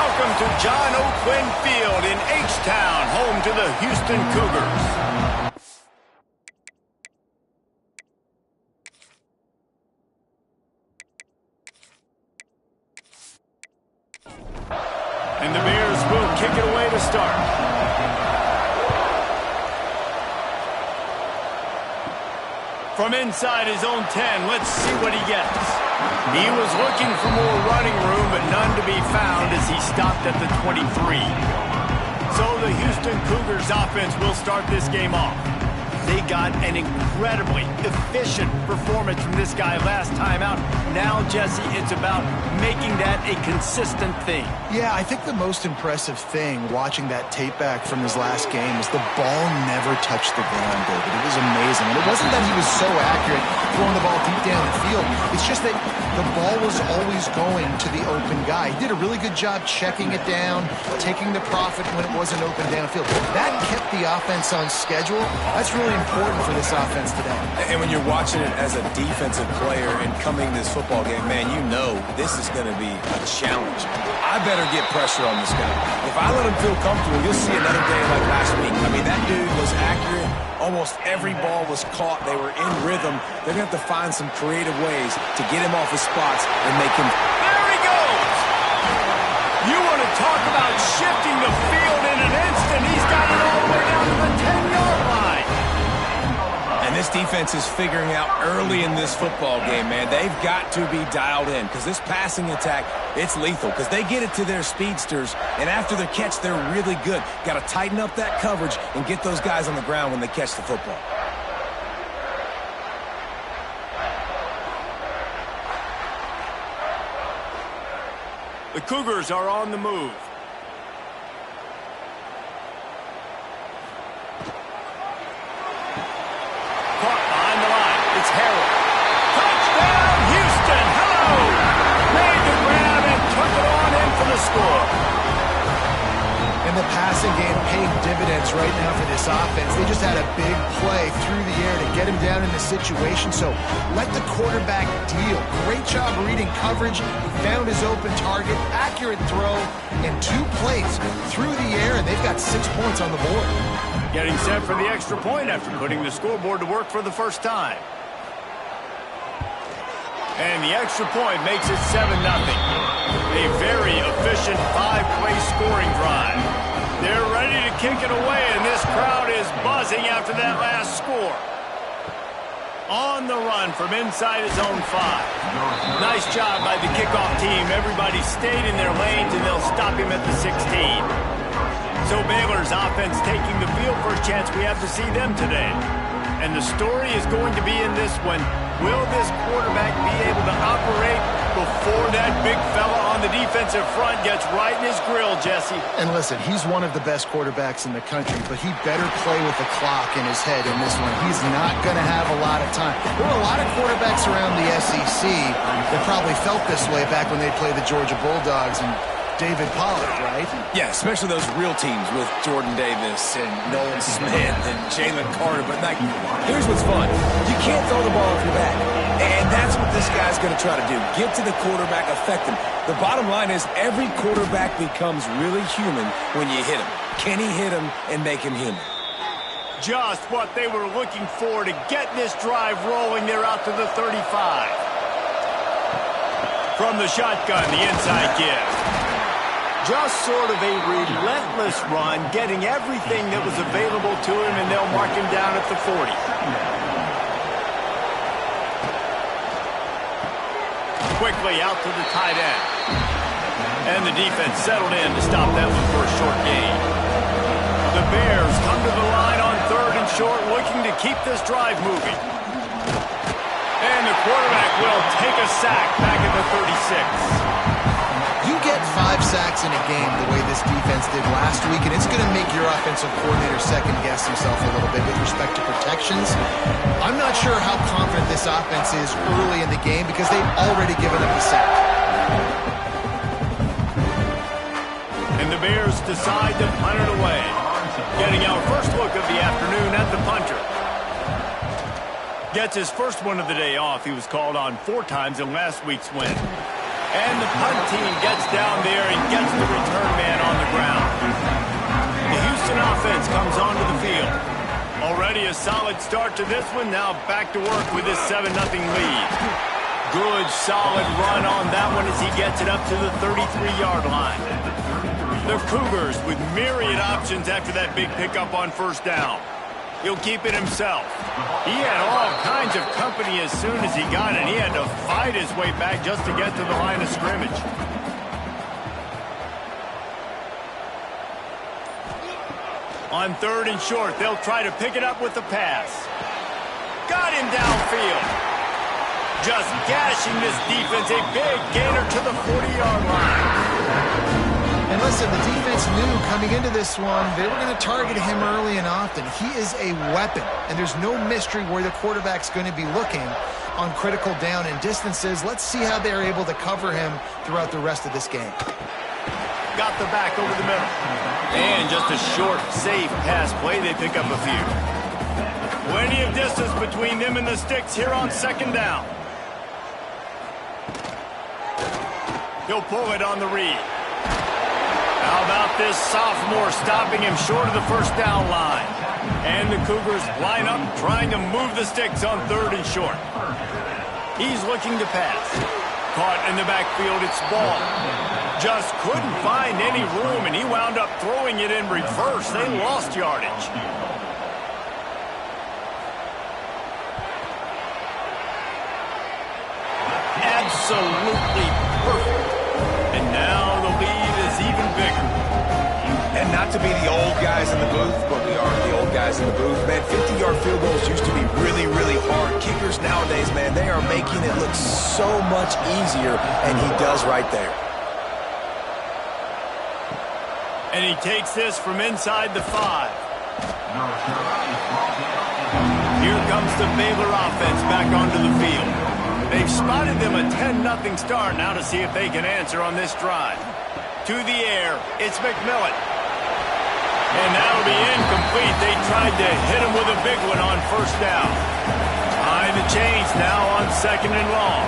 Welcome to John O'Quinn Field in H-Town, home to the Houston Cougars. And the Bears will kick it away to start. From inside his own 10, let's see what he gets. He was looking for more running room, but none to be found as he stopped at the 23. So the Houston Cougars offense will start this game off. They got an incredibly efficient performance from this guy last time out. Now, Jesse, it's about making that a consistent thing. Yeah, I think the most impressive thing watching that tape back from his last game is the ball never touched the ground, David. It was amazing. And it wasn't that he was so accurate throwing the ball deep down the field. It's just that the ball was always going to the open guy. He did a really good job checking it down, taking the profit when it wasn't open downfield. That kept the offense on schedule. That's really important for this offense today. And when you're watching it as a defensive player and coming to this football game, man, you know this is going to be a challenge. I better get pressure on this guy. If I let him feel comfortable, you'll see another day like last week. I mean, that dude was accurate. Almost every ball was caught. They were in rhythm. They're going to have to find some creative ways to get him off his spots and make him... There he goes! You want to talk about shifting the field in an instant. He's got it all the way down to the 10-yard line. And this defense is figuring out early in this football game, man. They've got to be dialed in because this passing attack, it's lethal because they get it to their speedsters, and after the catch, they're really good. Got to tighten up that coverage and get those guys on the ground when they catch the football. The Cougars are on the move. Caught behind the line. It's Harrell. Touchdown, Houston! Hello! Made the grab and took it on in for the score. And the passing game paid dividends right now for this offense. They just had a big play through the air to get him down in the situation. So let the quarterback deal. Great job reading coverage. Found his open target. Accurate throw. And 2 plays through the air, and they've got 6 points on the board. Getting set for the extra point after putting the scoreboard to work for the first time. And the extra point makes it 7-0. A very efficient 5-play scoring drive. They're ready to kick it away, and this crowd is buzzing after that last score. On the run from inside his own 5. Nice job by the kickoff team. Everybody stayed in their lanes, and they'll stop him at the 16. So Baylor's offense taking the field for a chance. We have to see them today. And the story is going to be in this one. Will this quarterback be able to operate before that big fella on the defensive front gets right in his grill, Jesse? And listen, he's one of the best quarterbacks in the country, but he better play with the clock in his head in this one. He's not going to have a lot of time. There were a lot of quarterbacks around the SEC that probably felt this way back when they played the Georgia Bulldogs and David Pollack, right? Yeah, especially those real teams with Jordan Davis and Nolan Smith and Jalen Carter. But, like, here's what's fun. You can't throw the ball off your back. And that's what this guy's going to try to do. Get to the quarterback, affect him. The bottom line is every quarterback becomes really human when you hit him. Can he hit him and make him human? Just what they were looking for to get this drive rolling. They're out to the 35. From the shotgun, the inside give. Just sort of a relentless run, getting everything that was available to him, and they'll mark him down at the 40. Quickly out to the tight end. And the defense settled in to stop that one for a short gain. The Bears come to the line on 3rd and short, looking to keep this drive moving. And the quarterback will take a sack back at the 36. You get 5 sacks in a game the way this defense did last week, and it's going to make your offensive coordinator second-guess himself a little bit with respect to protections. I'm not sure how confident this offense is early in the game because they've already given up a sack. And the Bears decide to punt it away. Getting our first look of the afternoon at the punter. Gets his first one of the day off. He was called on 4 times in last week's win. And the punt team gets down there and gets the return Already a solid start to this one. Now back to work with this 7-0 lead. Good, solid run on that one as he gets it up to the 33-yard line. The Cougars with myriad options after that big pickup on first down. He'll keep it himself. He had all kinds of company as soon as he got it. He had to fight his way back just to get to the line of scrimmage. On 3rd and short, they'll try to pick it up with the pass. Got him downfield. Just gashing this defense. A big gainer to the 40-yard line. And listen, the defense knew coming into this one, they were going to target him early and often. He is a weapon, and there's no mystery where the quarterback's going to be looking on critical down and distances. Let's see how they're able to cover him throughout the rest of this game. Got the back over the middle. And just a short, safe pass play. They pick up a few. Plenty of distance between them and the sticks here on 2nd down. He'll pull it on the read. How about this sophomore stopping him short of the first down line? And the Cougars line up trying to move the sticks on 3rd and short. He's looking to pass. Caught in the backfield, it's ball. Just couldn't find any room, and he wound up throwing it in reverse. They lost yardage. Absolutely perfect. And now the lead is even bigger. And not to be the old guys in the booth, but we are the old guys in the booth. Man, 50-yard field goals used to be really, really hard. Kickers nowadays, man, they are making it look so much easier, and he does right there. And he takes this from inside the 5. Here comes the Baylor offense back onto the field. They've spotted them a 10-0 start. Now to see if they can answer on this drive. To the air, it's McMillan. And that'll be incomplete. They tried to hit him with a big one on first down. Behind the chains now on 2nd and long.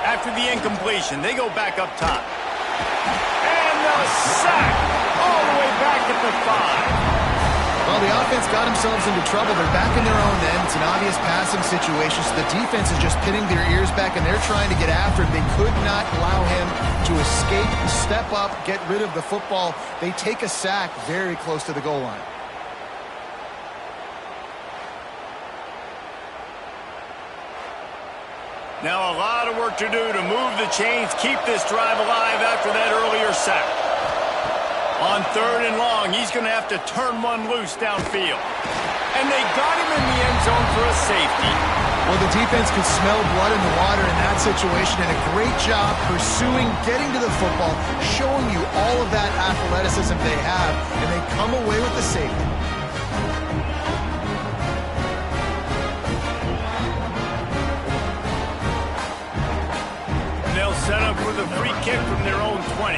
After the incompletion, they go back up top. And the sack all the way back at the 5. Well, the offense got themselves into trouble. They're back in their own end. It's an obvious passing situation, so the defense is just pinning their ears back, and they're trying to get after him. They could not allow him to escape, step up, get rid of the football. They take a sack very close to the goal line. Now a lot of work to do to move the chains, keep this drive alive after that earlier sack. On 3rd and long, he's going to have to turn one loose downfield. And they got him in the end zone for a safety. Well, the defense could smell blood in the water in that situation, and a great job pursuing, getting to the football, showing you all of that athleticism they have, and they come away with the safety. And they'll set up with a free kick from their own 20.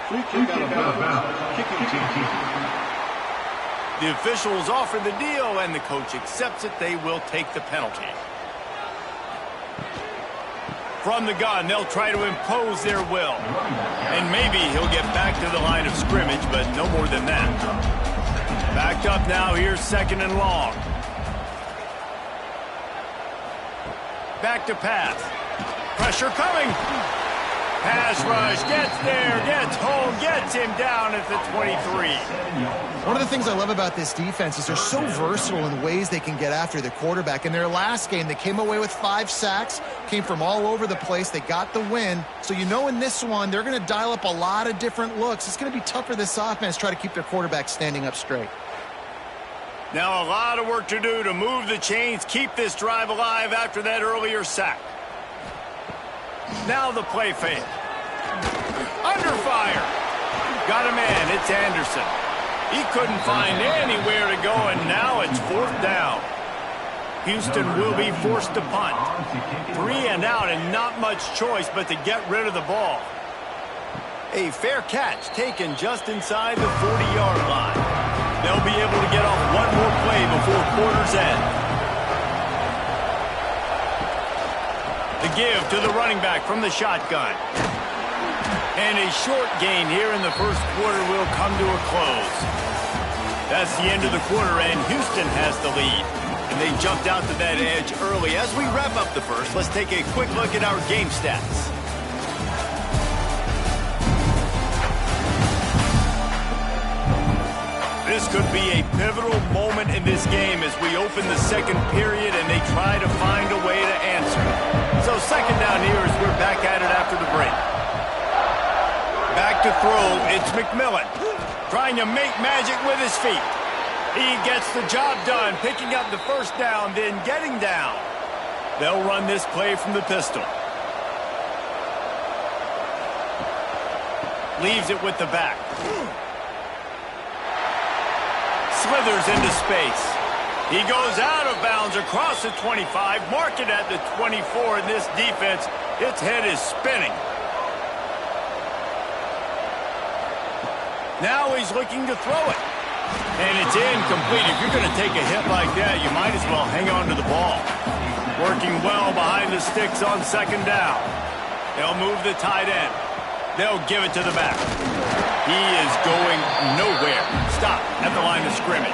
Free kick out of bounds. Kicking team. The officials offer the deal, and the coach accepts it. They will take the penalty. From the gun, they'll try to impose their will. And maybe he'll get back to the line of scrimmage, but no more than that. Backed up now, here's 2nd and long. Back to pass. Pressure coming. Pass rush, gets there, gets home, gets him down at the 23. One of the things I love about this defense is they're so versatile in ways they can get after the quarterback. In their last game, they came away with 5 sacks, came from all over the place. They got the win. So you know in this one, they're going to dial up a lot of different looks. It's going to be tough for this offense to try to keep their quarterback standing up straight. Now a lot of work to do to move the chains, keep this drive alive after that earlier sack. Now the play fake. Under fire. Got a man. It's Anderson. He couldn't find anywhere to go, and now it's 4th down. Houston will be forced to punt. 3 and out, and not much choice but to get rid of the ball. A fair catch taken just inside the 40-yard line. They'll be able to get off one more play before quarter's end. The give to the running back from the shotgun. And a short gain here in the first quarter will come to a close. That's the end of the quarter, and Houston has the lead. And they jumped out to that edge early. As we wrap up the first, let's take a quick look at our game stats. This could be a pivotal moment in this game as we open the second period and they try to find a way to answer. So second down here as we're back at it after the break. Back to throw, it's McMillan. Trying to make magic with his feet. He gets the job done, picking up the first down, then getting down. They'll run this play from the pistol. Leaves it with the back. Slithers into space. He goes out of bounds across the 25, mark it at the 24, and this defense, its head is spinning. Now he's looking to throw it. And it's incomplete. If you're going to take a hit like that, you might as well hang on to the ball. Working well behind the sticks on second down. They'll move the tight end. They'll give it to the back. He is going nowhere. Stop at the line of scrimmage.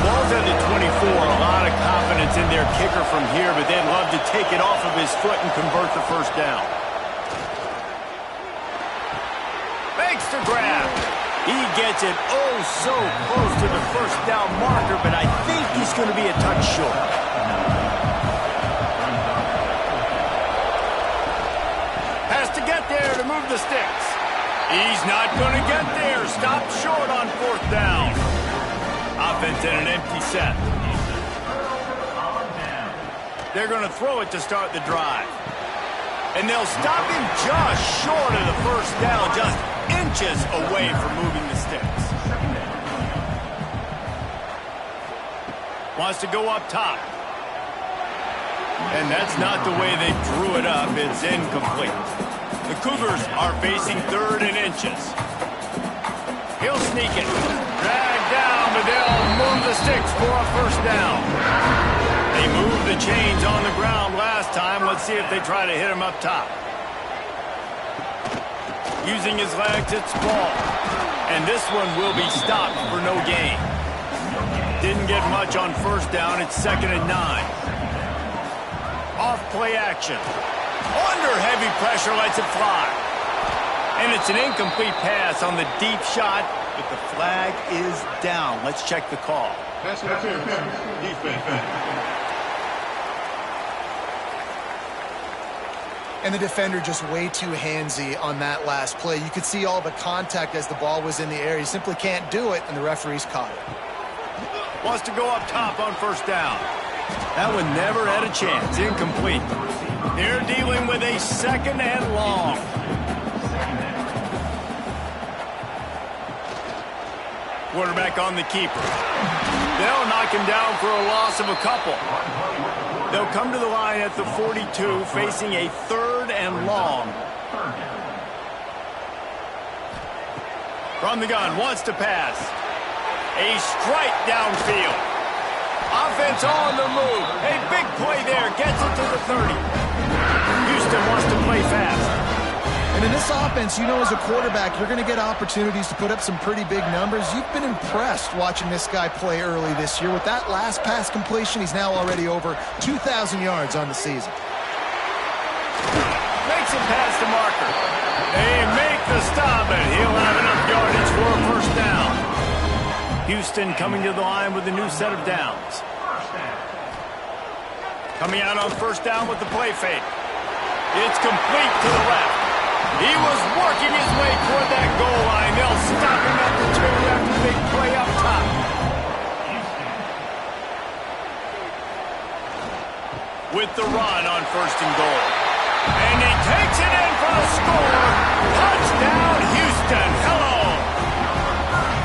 Ball's at the 24. A lot of confidence in their kicker from here, but they'd love to take it off of his foot and convert the first down. Makes the grab. He gets it oh so close to the first down marker, but I think he's going to be a touch short. Has to get there to move the sticks. He's not going to get there. Stopped short on fourth down. Offense in an empty set. They're going to throw it to start the drive. And they'll stop him just short of the first down, just inches away from moving the sticks. Wants to go up top. And that's not the way they drew it up. It's incomplete. The Cougars are facing third and inches. He'll sneak it. Drag down, but they'll move the sticks for a first down. They moved the chains on the ground last time. Let's see if they try to hit him up top. Using his legs, it's ball. And this one will be stopped for no gain. Didn't get much on first down. It's 2nd and 9. Off play action. Under heavy pressure, lets it fly. And it's an incomplete pass on the deep shot, but the flag is down. Let's check the call. Pass interference. Defense. And the defender just way too handsy on that last play. You could see all the contact as the ball was in the air. He simply can't do it, and the referee's caught it. Wants to go up top on first down. That one never had a chance. Incomplete. They're dealing with a 2nd and long. Quarterback on the keeper. They'll knock him down for a loss of a couple. They'll come to the line at the 42, facing a 3rd and long. From the gun, wants to pass. A strike downfield. Offense on the move. A big play there. Gets it to the 30. Houston wants to play fast. And in this offense, you know, as a quarterback, you're going to get opportunities to put up some pretty big numbers. You've been impressed watching this guy play early this year. With that last pass completion, he's now already over 2,000 yards on the season. Makes it past the marker. They make the stop, and he'll have enough yardage for a first down. Houston coming to the line with a new set of downs. Coming out on first down with the play fake. It's complete to the left. He was working his way toward that goal line. They'll stop him at the 2 after the big play up top. With the run on 1st and goal. And he takes it in for the score. Touchdown, Houston. Hello.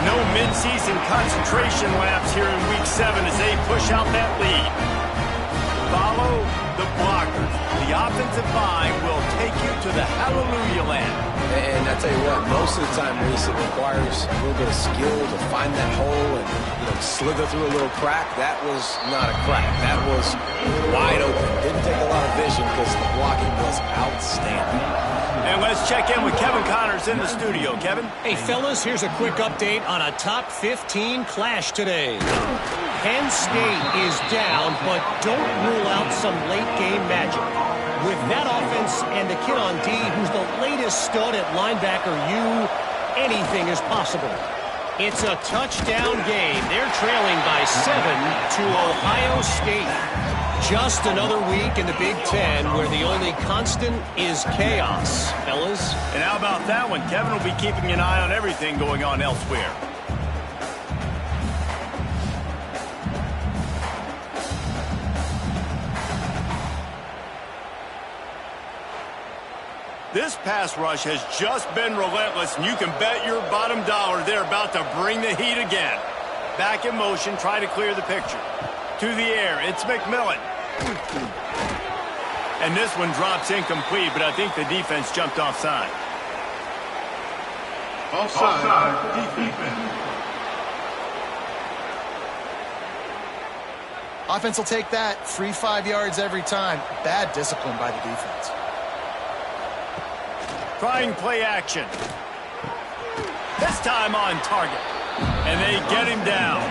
No midseason concentration laps here in Week 7 as they push out that lead. Follow the blockers. The offensive line will take you to the hallelujah land. And I tell you what, most of the time, Reese, it requires a little bit of skill to find that hole and, slither through a little crack. That was not a crack. That was wide open. Didn't take a lot of vision because the blocking was outstanding. And let's check in with Kevin Connors in the studio. Kevin? Hey, fellas, here's a quick update on a top 15 clash today. Penn State is down, but don't rule out some late-game magic. With that offense and the kid on D, who's the latest stud at linebacker anything is possible. It's a touchdown game. They're trailing by 7 to Ohio State. Just another week in the Big Ten where the only constant is chaos, fellas. And how about that one? Kevin will be keeping an eye on everything going on elsewhere. This pass rush has just been relentless, and you can bet your bottom dollar they're about to bring the heat again. Back in motion, try to clear the picture. To the air, it's McMillan. And this one drops incomplete, but I think the defense jumped offside. Offside. Defense. Offense will take that. Free 5 yards every time. Bad discipline by the defense. Trying play action. This time on target. And they get him down.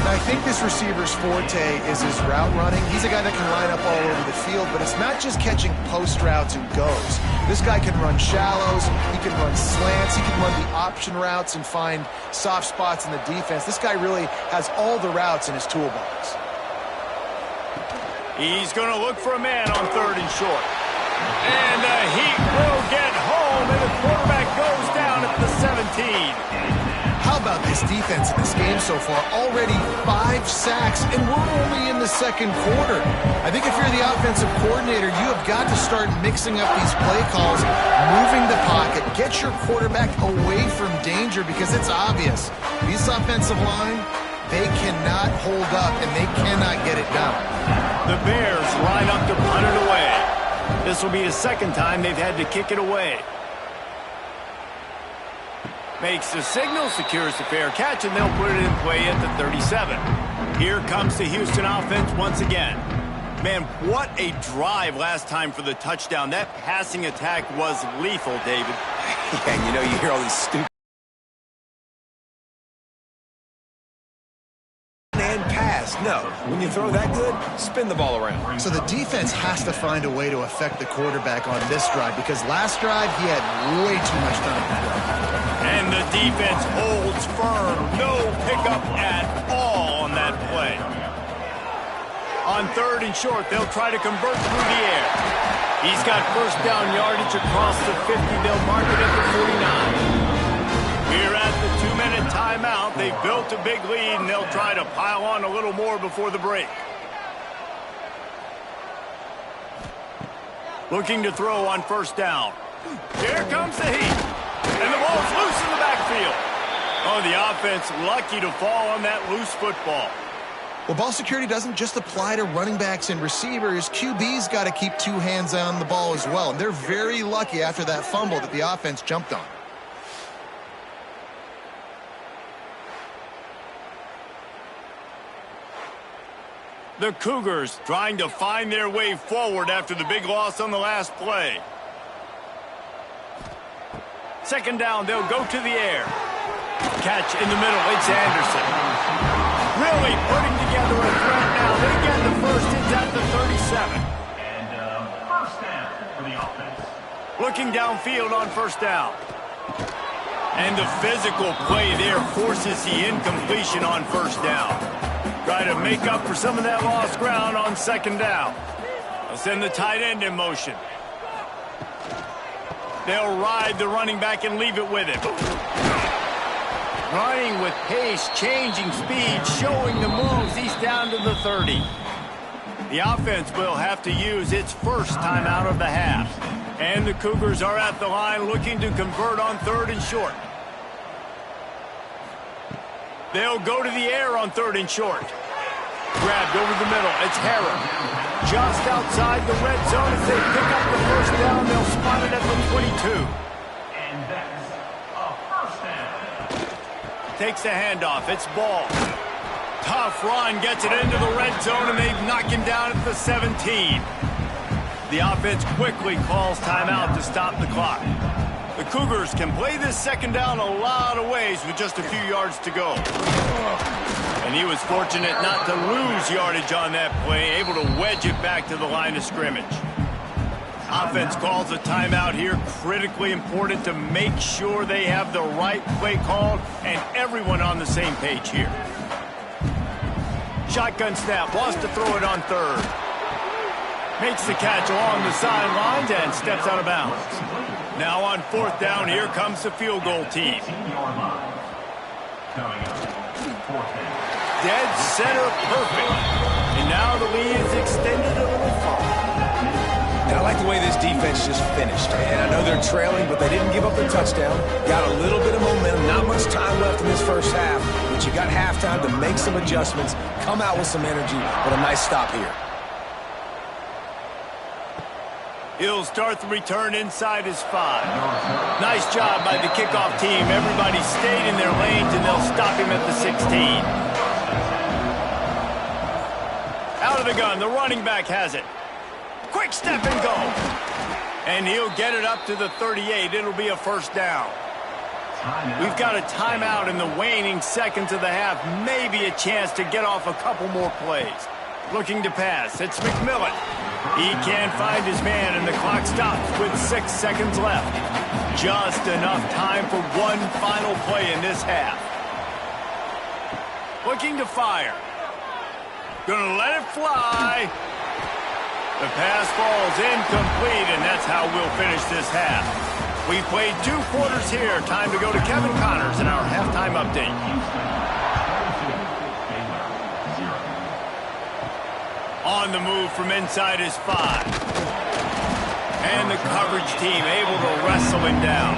Now, I think this receiver's forte is his route running. He's a guy that can line up all over the field, but it's not just catching post routes and goes. This guy can run shallows, he can run slants, he can run the option routes and find soft spots in the defense. This guy really has all the routes in his toolbox. He's going to look for a man on 3rd and short. And the heat will get home, and the quarterback goes down at the 17. How about this defense in this game so far? Already 5 sacks, and we're only in the 2nd quarter. I think if you're the offensive coordinator, you have got to start mixing up these play calls, moving the pocket, get your quarterback away from danger, because it's obvious. This offensive line, they cannot hold up, and they cannot get it done. The Bears line up to punt it away. This will be the 2nd time they've had to kick it away. Makes the signal, secures the fair catch, and they'll put it in play at the 37. Here comes the Houston offense once again. Man, what a drive last time for the touchdown. That passing attack was lethal, David. Yeah, you hear all these stupid and pass. No, when you throw that good, spin the ball around. So the defense has to find a way to affect the quarterback on this drive, because last drive he had way too much time to throw. And the defense holds firm. No pickup at all on that play. On 3rd and short, they'll try to convert through the air. He's got 1st down yardage across the 50. They'll mark it at the 49. We're at the 2-minute timeout. They've built a big lead, and they'll try to pile on a little more before the break. Looking to throw on 1st down. Here comes the heat. And the ball's loose in the backfield. Oh, the offense lucky to fall on that loose football. Well, ball security doesn't just apply to running backs and receivers. QB's got to keep 2 hands on the ball as well. And they're very lucky after that fumble that the offense jumped on. The Cougars trying to find their way forward after the big loss on the last play. 2nd down, they'll go to the air. Catch in the middle, it's Anderson. Really putting together a threat now. They get the 1st, it's at the 37. And 1st down for the offense. Looking downfield on 1st down. And the physical play there forces the incompletion on 1st down. Try to make up for some of that lost ground on 2nd down. They'll send the tight end in motion. They'll ride the running back and leave it with him. Running with pace, changing speed, showing the moves. He's down to the 30. The offense will have to use its 1st timeout of the half. And the Cougars are at the line looking to convert on 3rd and short. They'll go to the air on 3rd and short. Grabbed over the middle. It's Harrah. Just outside the red zone as they pick up the first down. They'll spot it at the 22. And that's a first down. Takes the handoff. It's Ball. Tough run. Gets it into the red zone, and they knock him down at the 17. The offense quickly calls timeout to stop the clock. The Cougars can play this second down a lot of ways with just a few yards to go. And he was fortunate not to lose yardage on that play, able to wedge it back to the line of scrimmage. Offense calls a timeout here, critically important to make sure they have the right play called and everyone on the same page here. Shotgun snap, wants to throw it on third. Makes the catch along the sidelines and steps out of bounds. Now on fourth down, here comes the field goal team. Dead center perfect. And now the lead is extended a little far. And I like the way this defense just finished. And I know they're trailing, but they didn't give up their touchdown. Got a little bit of momentum. Not much time left in this first half. But you got halftime to make some adjustments, come out with some energy, but a nice stop here. He'll start the return inside his 5. Nice job by the kickoff team. Everybody stayed in their lanes, and they'll stop him at the 16. Out of the gun, the running back has it. Quick step and go. And he'll get it up to the 38. It'll be a first down. We've got a timeout in the waning seconds of the half. Maybe a chance to get off a couple more plays. Looking to pass. It's McMillan. He can't find his man, and the clock stops with 6 seconds left. Just enough time for one final play in this half. Looking to fire. Gonna let it fly. The pass falls incomplete, and that's how we'll finish this half. We've played 2 quarters here. Time to go to Kevin Connors in our halftime update. On the move from inside his 5. And the coverage team able to wrestle him down.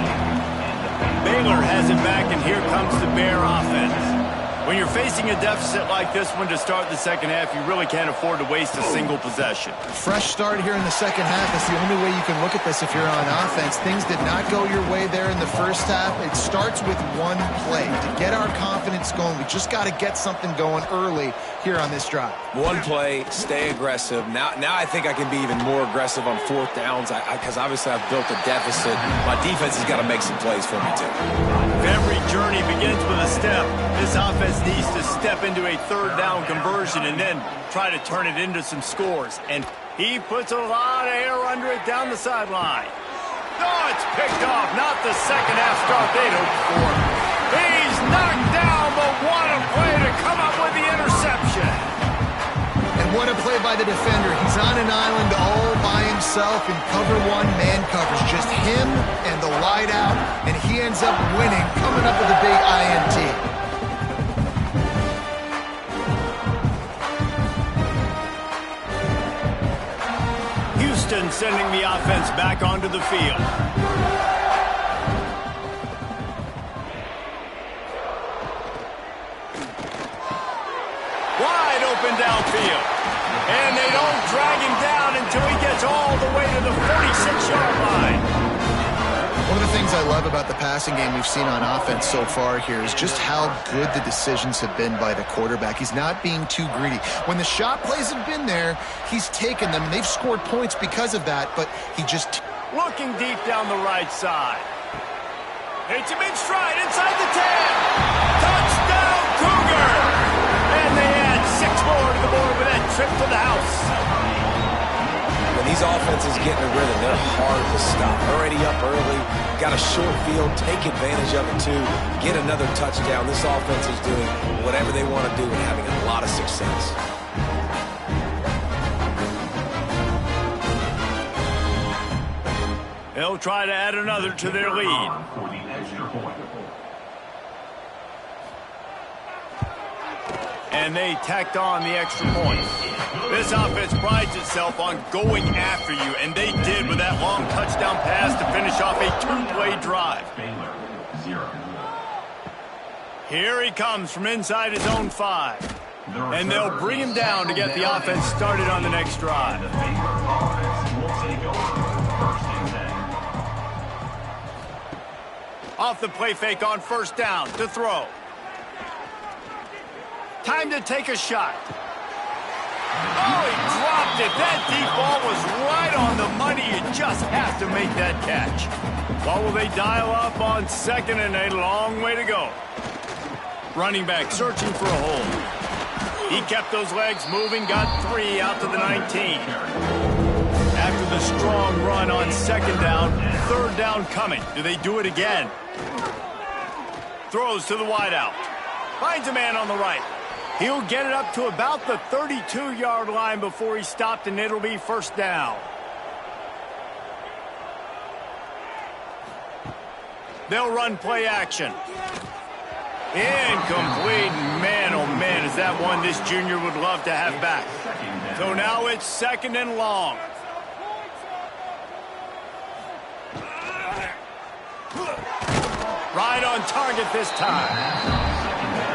Baylor has it back, and here comes the Bear offense. When you're facing a deficit like this one to start the second half, you really can't afford to waste a single possession. Fresh start here in the second half. That's the only way you can look at this if you're on offense. Things did not go your way there in the first half. It starts with one play. To get our confidence going, we just got to get something going early here on this drive. One play, stay aggressive. Now I think I can be even more aggressive on fourth downs because obviously I've built a deficit. My defense has got to make some plays for me too. Every journey begins with a step. This offense needs to step into a third down conversion and then try to turn it into some scores. And he puts a lot of air under it down the sideline. Oh, it's picked off. Not the second half start they'd hoped for. He's knocked down, but what a play to come up with the interception. And what a play by the defender. He's on an island all by himself in cover 1 man coverage. Just him and the wide out, and he ends up winning, coming up with a big INT. Houston sending the offense back onto the field. Wide open downfield. And they don't drag him down until he gets all the way to the 46-yard line. One of the things I love about the passing game we've seen on offense so far here is just how good the decisions have been by the quarterback. He's not being too greedy. When the shot plays have been there, he's taken them. They've scored points because of that, but he just... Looking deep down the right side. It's a big stride inside the 10. Touchdown, Cougar! And they add 6 more to the board with that trip to the house. When these offenses get in a rhythm, they're hard to stop. Already up early, got a short field, take advantage of it too, get another touchdown. This offense is doing whatever they want to do and having a lot of success. They'll try to add another to their lead. For the extra point. And they tacked on the extra point. This offense prides itself on going after you, and they did with that long touchdown pass to finish off a 2-play drive. Baylor, 0. Here he comes from inside his own 5. And they'll bring him down to get the offense started on the next drive. The Baylor offense will take over 1st and 10. Off the play fake on 1st down to throw. Time to take a shot. Oh, he dropped it. That deep ball was right on the money. You just have to make that catch. What will they dial up on 2nd and 8? Long way to go. Running back searching for a hole. He kept those legs moving, got 3 out to the 19. After the strong run on 2nd down, 3rd down coming. Do they do it again? Throws to the wideout. Finds a man on the right. He'll get it up to about the 32-yard line before he stopped, and it'll be 1st down. They'll run play action. Incomplete. Man, oh man, is that one this junior would love to have back. So now it's 2nd and long. Right on target this time.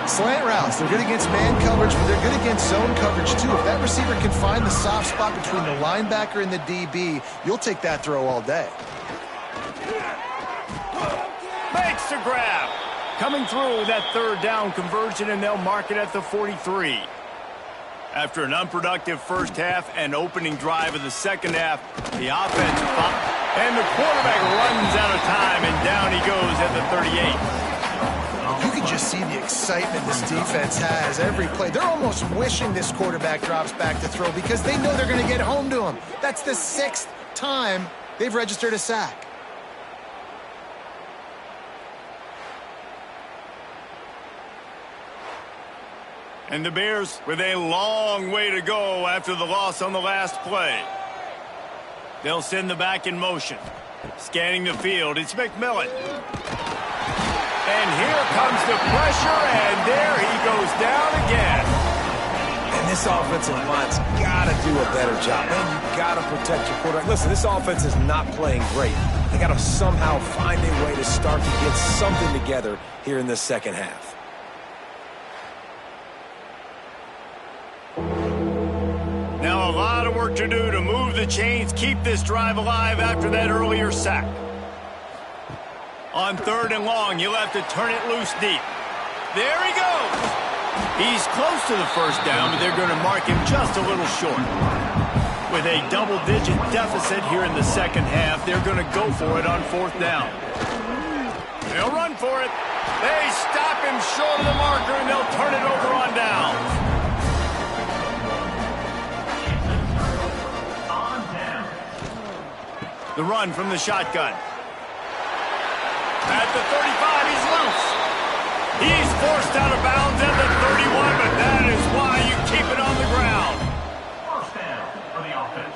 Slant routes, they're good against man coverage, but they're good against zone coverage too. If that receiver can find the soft spot between the linebacker and the DB, you'll take that throw all day. Makes the grab. Coming through with that 3rd down conversion, and they'll mark it at the 43. After an unproductive first half and opening drive of the second half, the offense and the quarterback runs out of time, and down he goes at the 38. You can just see the excitement this defense has every play. They're almost wishing this quarterback drops back to throw because they know they're going to get home to him. That's the 6th time they've registered a sack. And the Bears with a long way to go after the loss on the last play. They'll send the back in motion. Scanning the field, it's McMillan. And here comes the pressure, and there he goes down again. And this offensive line's got to do a better job. Man, you got to protect your quarterback. Listen, this offense is not playing great. They got to somehow find a way to start to get something together here in the second half. Now a lot of work to do to move the chains, keep this drive alive after that earlier sack. On 3rd and long, you'll have to turn it loose deep. There he goes. He's close to the 1st down, but they're going to mark him just a little short. With a double-digit deficit here in the second half, they're going to go for it on 4th down. They'll run for it. They stop him short of the marker, and they'll turn it over on downs. The run from the shotgun. At the 35, he's loose. He's forced out of bounds at the 31, but that is why you keep it on the ground. 1st down for the offense.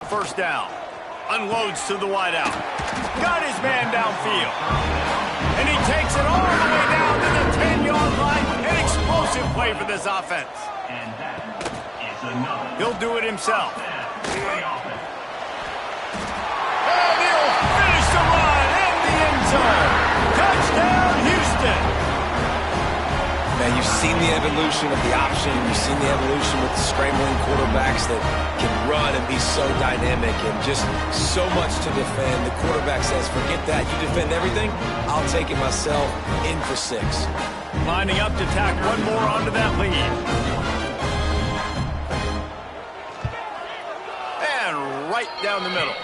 1st down. Unloads to the wideout. Got his man downfield. And he takes it all the way down to the 10-yard line. An explosive play for this offense. And that is another. He'll do it himself. For the offense. And he'll finish the run in the end zone. Touchdown, Houston. Man, you've seen the evolution of the option. You've seen the evolution with the scrambling quarterbacks that can run and be so dynamic and just so much to defend. The quarterback says, forget that. You defend everything, I'll take it myself. In for 6. Lining up to tack one more onto that lead. And right down the middle.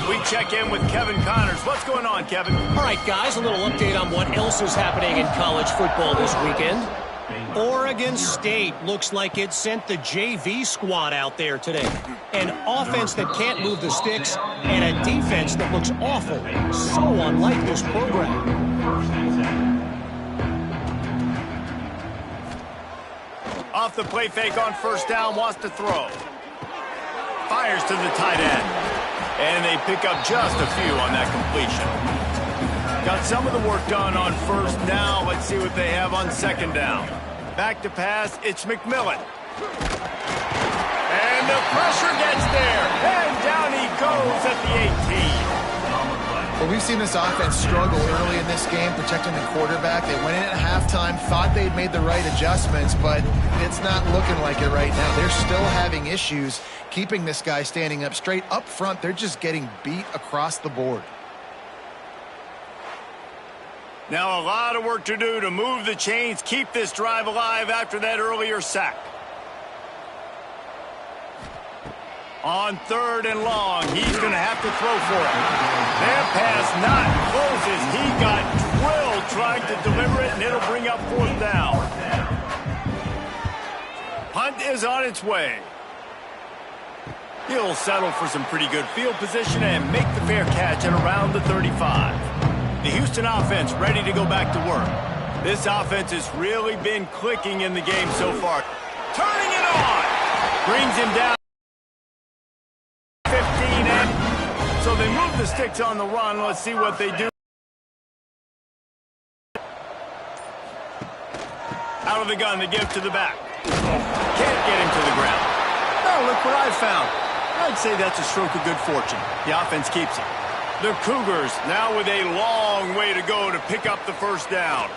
We check in with Kevin Connors. What's going on, Kevin? All right, guys, a little update on what else is happening in college football this weekend. Oregon State looks like it sent the JV squad out there today. An offense that can't move the sticks and a defense that looks awful. So unlike this program. 1st and 7. Off the play fake on 1st down, wants to throw. Fires to the tight end. And they pick up just a few on that completion. Got some of the work done on 1st down. Let's see what they have on 2nd down. Back to pass, it's McMillan. And the pressure gets there. And down he goes at the 18. Well, we've seen this offense struggle early in this game, protecting the quarterback. They went in at halftime, thought they'd made the right adjustments, but it's not looking like it right now. They're still having issues keeping this guy standing up straight. Up front, they're just getting beat across the board. Now a lot of work to do to move the chains, keep this drive alive after that earlier sack. On 3rd and long, he's going to have to throw for it. That pass not closes. He got drilled trying to deliver it, and it'll bring up 4th down. Punt is on its way. He'll settle for some pretty good field position and make the fair catch at around the 35. The Houston offense ready to go back to work. This offense has really been clicking in the game so far. Turning it on! Brings him down. 15, and so they move the sticks on the run. Let's see what they do. Out of the gun, they give to the back. Can't get him to the ground. Oh, look what I found. I'd say that's a stroke of good fortune. The offense keeps it. The Cougars now with a long way to go to pick up the 1st down.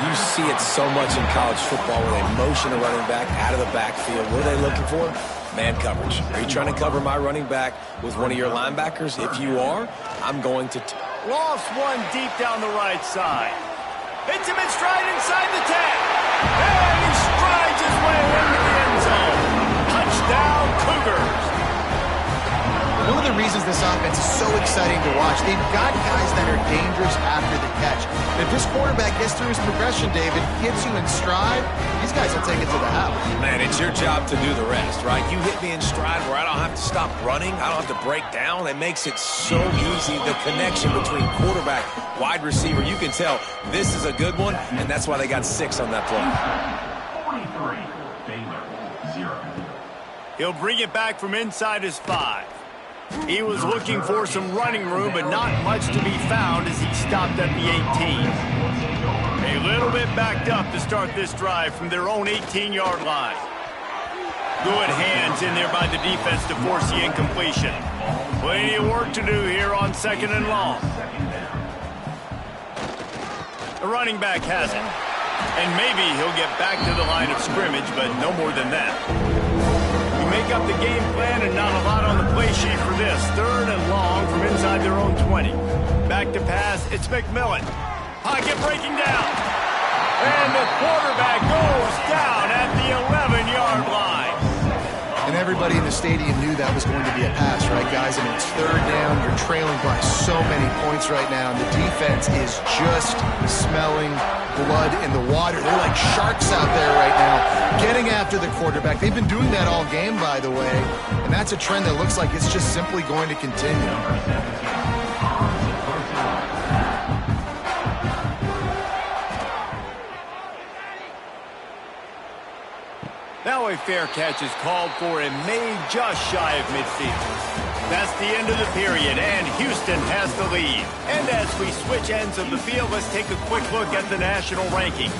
You see it so much in college football where they motion a running back out of the backfield. What are they looking for? Man coverage. Are you trying to cover my running back with one of your linebackers? If you are, I'm going to... Lofts one deep down the right side. Hits him in stride inside the 10. And he strides his way into the end zone. Touchdown, Cougars. One of the reasons this offense is so exciting to watch, they've got guys that are dangerous after the catch. If this quarterback gets through his progression, David, hits you in stride, these guys will take it to the house. Man, it's your job to do the rest, right? You hit me in stride where I don't have to stop running. I don't have to break down. It makes it so easy. The connection between quarterback, wide receiver, you can tell this is a good one, and that's why they got 6 on that play. 43, Baylor, 0. He'll bring it back from inside his 5. He was looking for some running room, but not much to be found as he stopped at the 18. A little bit backed up to start this drive from their own 18-yard line. Good hands in there by the defense to force the incompletion. Plenty of work to do here on 2nd and long. The running back has it. And maybe he'll get back to the line of scrimmage, but no more than that. Make up the game plan and not a lot on the play sheet for this. 3rd and long from inside their own 20. Back to pass, it's McMillan. Pocket breaking down. And the quarterback goes down at the 11-yard line. And everybody in the stadium knew that was going to be a pass, right, guys? I mean, it's 3rd down. You're trailing by so many points right now. And the defense is just smelling blood in the water. They're like sharks out there right now, getting after the quarterback. They've been doing that all game, by the way. And that's a trend that looks like it's just simply going to continue. Now a fair catch is called for and made just shy of midfield. That's the end of the period, and Houston has the lead. And as we switch ends of the field, let's take a quick look at the national rankings.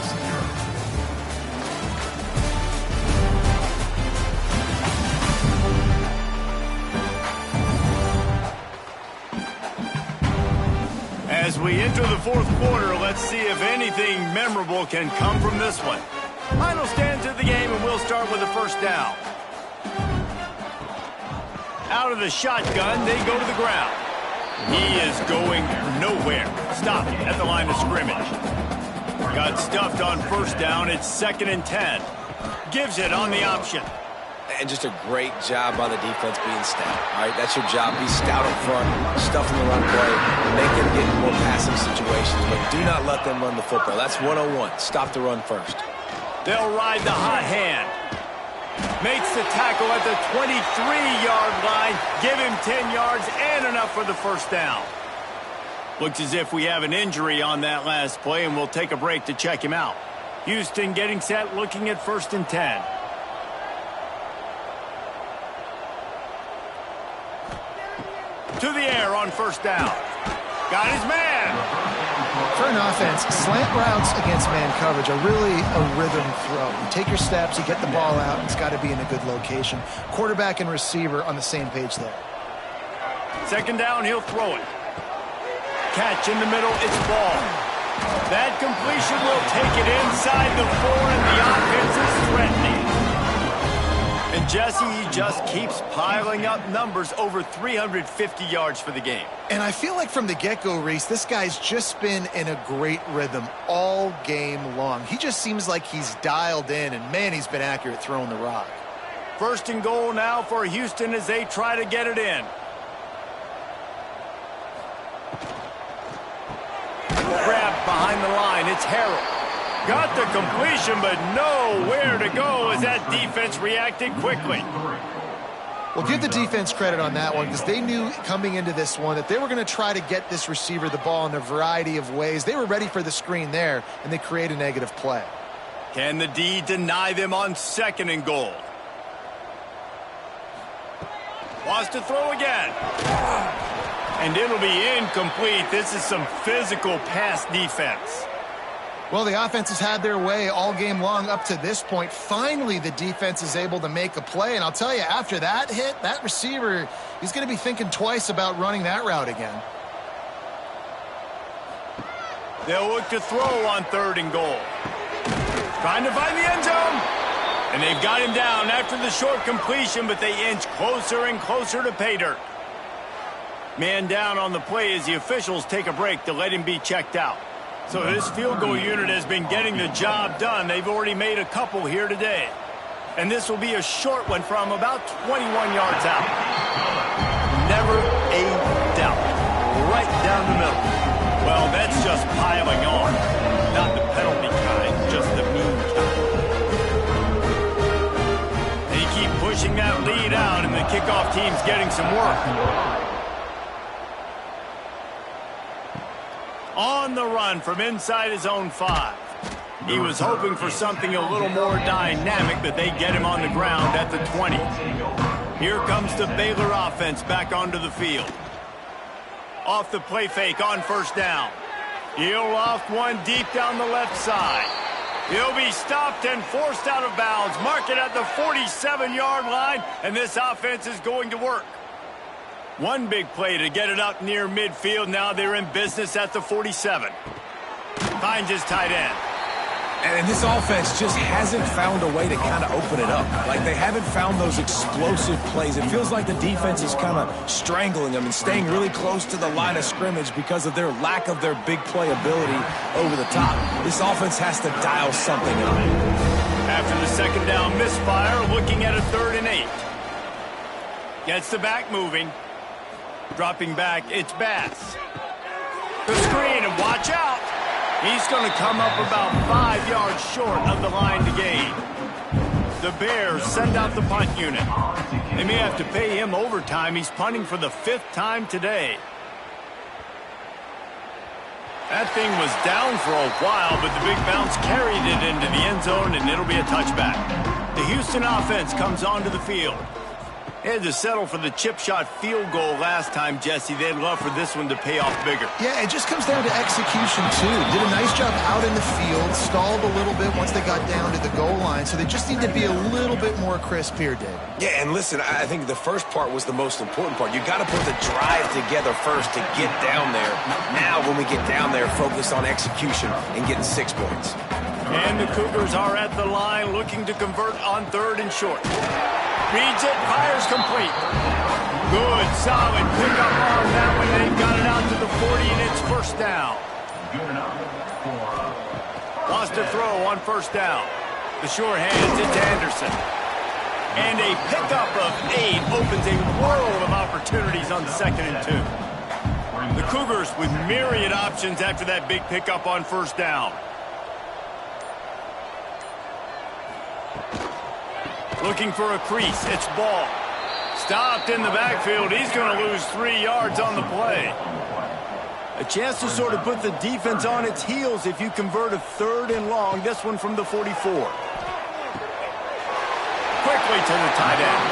As we enter the 4th quarter, let's see if anything memorable can come from this one. Final stands of the game, and we'll start with the 1st down. Out of the shotgun, they go to the ground. He is going nowhere. Stopped at the line of scrimmage. Got stuffed on 1st down. It's 2nd and 10. Gives it on the option. And just a great job by the defense being stout. All right, that's your job. Be stout up front, stuff in the run play, make them get in more passing situations, but do not let them run the football. That's 101. Stop the run first. They'll ride the hot hand. Makes the tackle at the 23-yard line. Give him 10 yards and enough for the 1st down. Looks as if we have an injury on that last play, and we'll take a break to check him out. Houston getting set, looking at 1st and 10. To the air on 1st down. Got his man. For an offense, slant routes against man coverage are really a rhythm throw. You take your steps, you get the ball out, and it's got to be in a good location. Quarterback and receiver on the same page there. Second down, he'll throw it. Catch in the middle, it's ball. That completion will take it inside the 4, and the offense is threatening. And Jesse, he just keeps piling up numbers, over 350 yards for the game. And I feel like from the get-go, Reese, this guy's just been in a great rhythm all game long. He just seems like he's dialed in, and man, he's been accurate throwing the rock. First and goal now for Houston as they try to get it in. Grabbed behind the line, it's Harrell. Got the completion, but nowhere to go as that defense reacted quickly. Well, give the defense credit on that one because they knew coming into this one that they were going to try to get this receiver the ball in a variety of ways. They were ready for the screen there, and they create a negative play. Can the D deny them on second and goal? Wants to throw again. And it'll be incomplete. This is some physical pass defense. Well, the offense has had their way all game long up to this point. Finally, the defense is able to make a play. And I'll tell you, after that hit, that receiver, he's going to be thinking twice about running that route again. They'll look to throw on third and goal. Trying to find the end zone. And they've got him down after the short completion, but they inch closer and closer to pay dirt. Man down on the play as the officials take a break to let him be checked out. So this field goal unit has been getting the job done. They've already made a couple here today. And this will be a short one from about 21 yards out. Never a doubt. Right down the middle. Well, that's just piling on. Not the penalty kind, just the mean kind. They keep pushing that lead out, and the kickoff team's getting some work. On the run from inside his own 5. He was hoping for something a little more dynamic, but they get him on the ground at the 20. Here comes the Baylor offense back onto the field. Off the play fake on first down. He'll loft one deep down the left side. He'll be stopped and forced out of bounds. Mark it at the 47-yard line, and this offense is going to work. One big play to get it up near midfield. Now they're in business at the 47. Finds his tight end. And this offense just hasn't found a way to kind of open it up. Like, they haven't found those explosive plays. It feels like the defense is kind of strangling them and staying really close to the line of scrimmage because of their lack of their big play ability over the top. This offense has to dial something up. After the second down misfire, looking at a 3rd and 8. Gets the back moving. Dropping back, it's Bass. The screen, and watch out. He's going to come up about 5 yards short of the line to gain. The Bears send out the punt unit. They may have to pay him overtime. He's punting for the 5th time today. That thing was down for a while, but the big bounce carried it into the end zone, and it'll be a touchback. The Houston offense comes onto the field. They had to settle for the chip shot field goal last time, Jesse. They'd love for this one to pay off bigger. Yeah, it just comes down to execution, too. Did a nice job out in the field, stalled a little bit once they got down to the goal line, so they just need to be a little bit more crisp here, David. Yeah, and listen, I think the first part was the most important part. You got to put the drive together first to get down there. Now, when we get down there, focus on execution and getting 6 points. And the Cougars are at the line looking to convert on 3rd and short. Reads it, fires complete. Good, solid pickup on that one. They've got it out to the 40, and it's first down. Wants to throw on first down. The sure hands it to Anderson. And a pickup of 8 opens a world of opportunities on 2nd and 2. The Cougars with myriad options after that big pickup on first down. Looking for a crease. It's Ball. Stopped in the backfield. He's going to lose 3 yards on the play. A chance to sort of put the defense on its heels if you convert a 3rd and long. This one from the 44. Quickly to the tight end.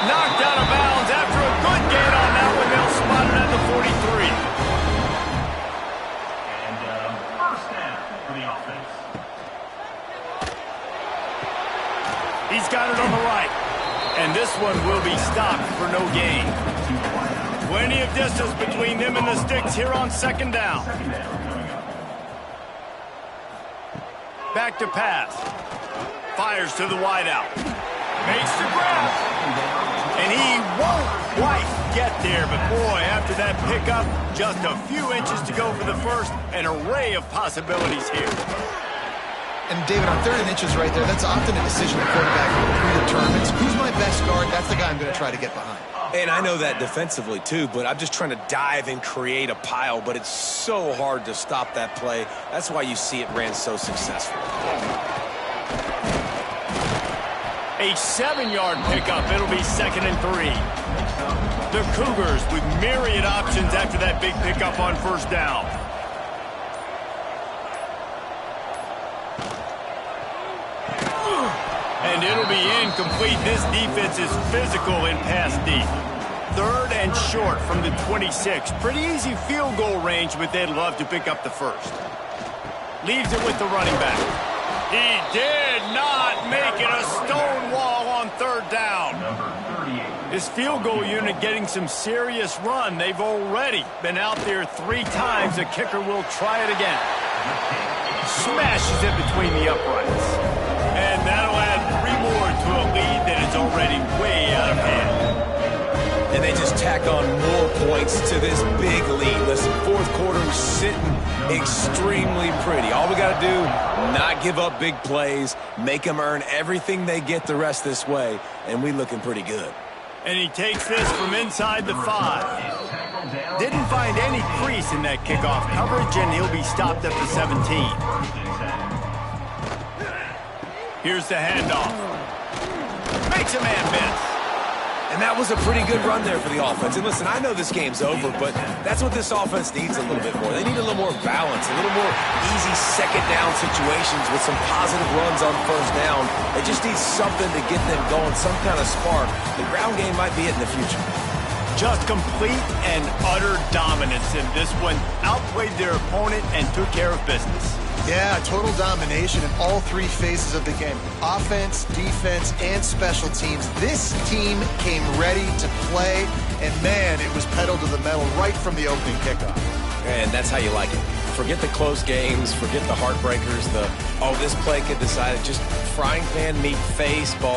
Knocked out of bounds after a good gain on that one. They'll spot it at the 43. And first down for the offense. He's got it on the right. And this one will be stopped for no gain. Plenty of distance between them and the sticks here on second down. Back to pass. Fires to the wideout. Makes the grab. And he won't quite get there, but boy, after that pickup, just a few inches to go for the first. An array of possibilities here. And David, on 3rd and inches right there, that's often a decision the quarterback predetermines. Who's my best guard? That's the guy I'm going to try to get behind. And I know that defensively too, but I'm just trying to dive and create a pile, but it's so hard to stop that play. That's why you see it ran so successful. A 7-yard pickup. It'll be 2nd and 3. The Cougars with myriad options after that big pickup on 1st down. And it'll be incomplete. This defense is physical in pass deep. 3rd and short from the 26. Pretty easy field goal range, but they'd love to pick up the first. Leaves it with the running back. He did not make it. A stone wall on 3rd down. This field goal unit getting some serious run. They've already been out there 3 times. The kicker will try it again. Smashes it between the uprights. And that'll add 3 more to a lead that is already way out of hand. And they just tack on more points to this big lead. Listen, 4th quarter was sitting extremely pretty. All we got to do, not give up big plays, make them earn everything they get the rest this way, and we looking pretty good. And he takes this from inside the 5. Didn't find any crease in that kickoff coverage, and he'll be stopped at the 17. Here's the handoff. Makes a man miss. And that was a pretty good run there for the offense. And listen, I know this game's over, but that's what this offense needs a little bit more. They need a little more balance, a little more easy 2nd down situations with some positive runs on 1st down. They just need something to get them going, some kind of spark. The ground game might be it in the future. Just complete and utter dominance in this one. Outplayed their opponent and took care of business. Yeah, total domination in all 3 phases of the game. Offense, defense, and special teams. This team came ready to play, and man, it was pedal to the metal right from the opening kickoff. And that's how you like it. Forget the close games, forget the heartbreakers, this play could decide it. Just frying pan meet face ball game.